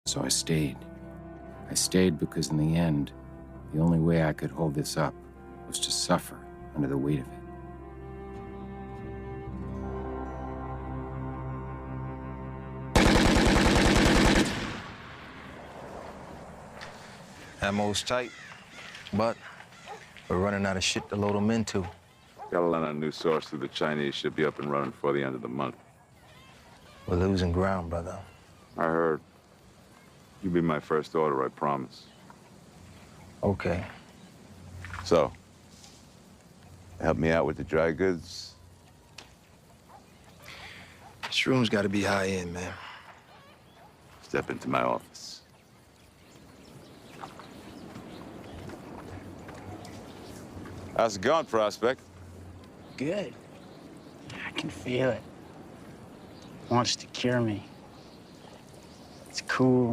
So I stayed. I stayed because in the end, the only way I could hold this up was to suffer under the weight of it. Ammo's tight, but we're running out of shit to load them into. Got to land on a new source through the Chinese. Should be up and running before the end of the month. We're losing ground, brother. I heard. You'll be my first order, I promise. Okay. So, help me out with the dry goods. This room's got to be high end, man. Step into my office. How's it going, Prospect? Good. I can feel it. Wants to cure me. It's cool.